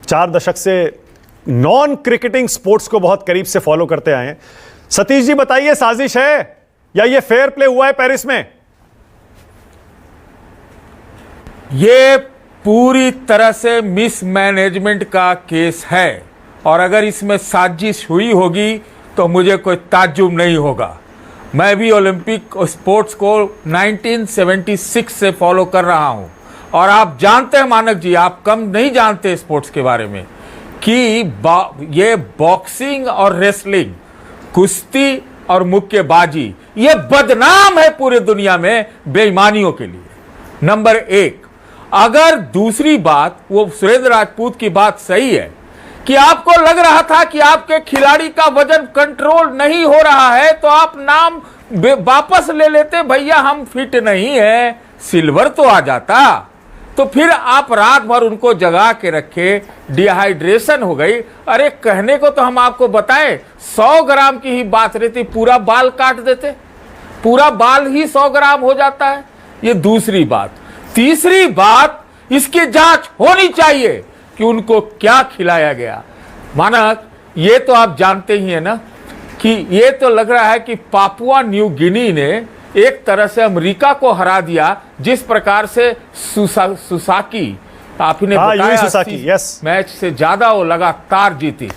4 दशक से non cricketing sports को बहुत करीब से फॉलो करते आए हैं। सतीश जी बताइए, साजिश है या ये फेयर प्ले हुआ है पेरिस में? ये पूरी तरह से मिसमैनेजमेंट का केस है और अगर इसमें साजिश हुई होगी तो मुझे कोई ताज्जुब नहीं होगा। मैं भी ओलंपिक स्पोर्ट्स को 1976 से फॉलो कर रहा हूं और आप जानते हैं मानक जी, आप कम नहीं जानते स्पोर्ट्स के बारे में कि ये बॉक्सिंग और रेसलिंग, कुश्ती और मुक्केबाजी ये बदनाम है पूरे दुनिया में बेईमानियों के लिए। नंबर 1, अगर दूसरी बात, वो सुरेंद्र राजपूत की बात सही है कि आपको लग रहा था कि आपके खिलाड़ी का वजन कंट्रोल नहीं हो रहा है तो आप नाम वापस ले लेते, भैया हम फिट नहीं है, सिल्वर तो आ जाता। तो फिर आप रात भर उनको जगा के रखे, डिहाइड्रेशन हो गई। अरे कहने को तो हम आपको बताएं 100 ग्राम की ही बात रहती, पूरा बाल काट देते, पूरा बाल ही 100 ग्राम हो जाता है। ये दूसरी बात। तीसरी बात, इसकी जांच होनी चाहिए कि उनको क्या खिलाया गया। मानक, ये तो आप जानते ही है ना कि ये तो लग रहा है कि पापुआ न्यू गिनी ने एक तरह से अमेरिका को हरा दिया, जिस प्रकार से सुसाकी आपने बताया मैच से ज्यादा वो लगातार जीती,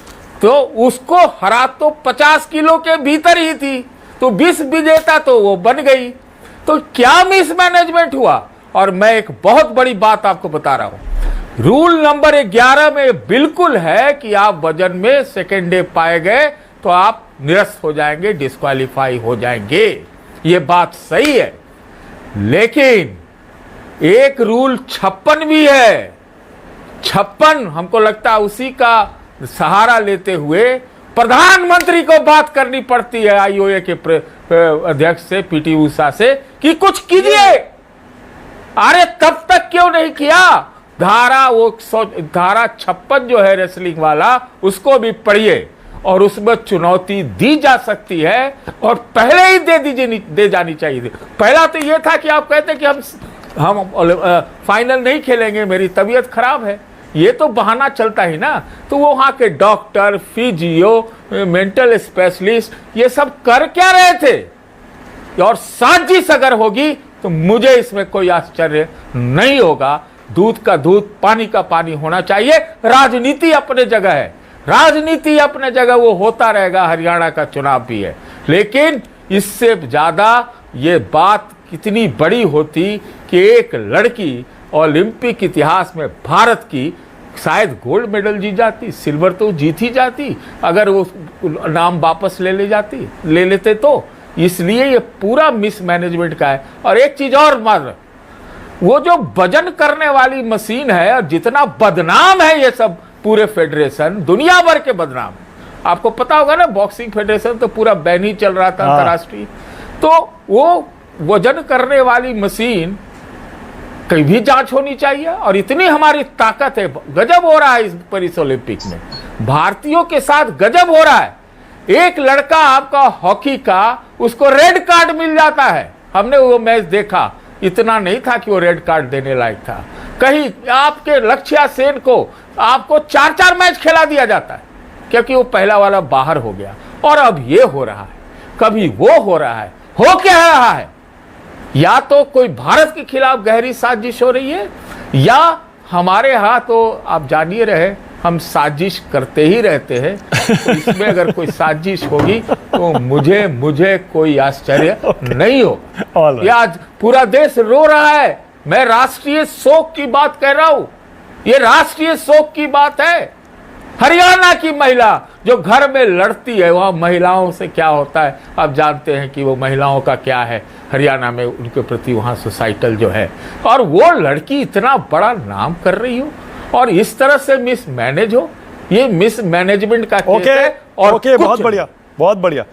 तो उसको हरा तो 50 किलो के भीतर ही थी, तो 20 विजेता तो वो बन गई। तो क्या मिसमैनेजमेंट हुआ। और मैं एक बहुत बड़ी बात आपको बता रहा हूं, रूल नंबर 11 में बिल्कुल है कि आप वजन में सेकेंड डे पाए गए तो आप निरस्त हो जाएंगे, डिस्क्वालीफाई हो जाएंगे। ये बात सही है, लेकिन एक रूल 56 भी है। 56 हमको लगता है उसी का सहारा लेते हुए प्रधानमंत्री को बात करनी पड़ती है आईओए के अध्यक्ष से, पीटी उषा से, कि कुछ कीजिए। अरे तब तक क्यों नहीं किया। धारा 56 जो है रेसलिंग वाला, उसको भी पढ़िए और उसमें चुनौती दी जा सकती है और पहले ही दे जानी चाहिए थी। पहला तो ये था कि आप कहते कि हम फाइनल नहीं खेलेंगे, मेरी तबीयत खराब है, ये तो बहाना चलता ही ना। तो वो वहां के डॉक्टर, फिजियो, मेंटल स्पेशलिस्ट ये सब कर क्या रहे थे। और साजिश अगर होगी तो मुझे इसमें कोई आश्चर्य नहीं होगा। दूध का दूध, पानी का पानी होना चाहिए। राजनीति अपने जगह है, राजनीति अपने जगह वो होता रहेगा। हरियाणा का चुनाव भी है, लेकिन इससे ज्यादा ये बात कितनी बड़ी होती कि एक लड़की ओलंपिक इतिहास में भारत की शायद गोल्ड मेडल जीत जाती, सिल्वर तो जीत ही जाती अगर वो नाम वापस ले लेते तो। इसलिए ये पूरा मिसमैनेजमेंट का है। और एक चीज और मान, वो जो वजन करने वाली मशीन है, और जितना बदनाम है ये सब पूरे फेडरेशन, दुनिया भर के बदनाम। आपको पता होगा ना, बॉक्सिंग फेडरेशन तो पूरा बैन ही चल रहा था अंतर्राष्ट्रीय। तो वो वजन करने वाली मशीन कहीं भी जांच होनी चाहिए। और इतनी हमारी ताकत है, गजब हो रहा है इस पेरिस ओलंपिक में, भारतीयों के साथ गजब हो रहा है। एक लड़का आपका हॉकी का, उसको रेड कार्ड मिल जाता है। हमने वो मैच देखा, इतना नहीं था कि वो रेड कार्ड देने लायक था। कहीं आपके लक्ष्या सेन को आपको 4-4 मैच खिला दिया जाता है क्योंकि वो पहला वाला बाहर हो गया। और अब ये हो रहा है, कभी वो हो रहा है। हो क्या रहा है, या तो कोई भारत के खिलाफ गहरी साजिश हो रही है, या हमारे यहाँ तो आप जानिए रहे, हम साजिश करते ही रहते हैं। तो इसमें अगर कोई साजिश होगी तो मुझे कोई आश्चर्य नहीं हो। ये आज पूरा देश रो रहा है। मैं राष्ट्रीय शोक की बात कह रहा हूं, ये राष्ट्रीय शोक की बात है। हरियाणा की महिला जो घर में लड़ती है, वहां महिलाओं से क्या होता है आप जानते हैं कि वो महिलाओं का क्या है हरियाणा में, उनके प्रति वहां सोसाइटल जो है। और वो लड़की इतना बड़ा नाम कर रही हो और इस तरह से मिसमैनेज हो, ये मिसमैनेजमेंट का केस है। और बहुत बढ़िया।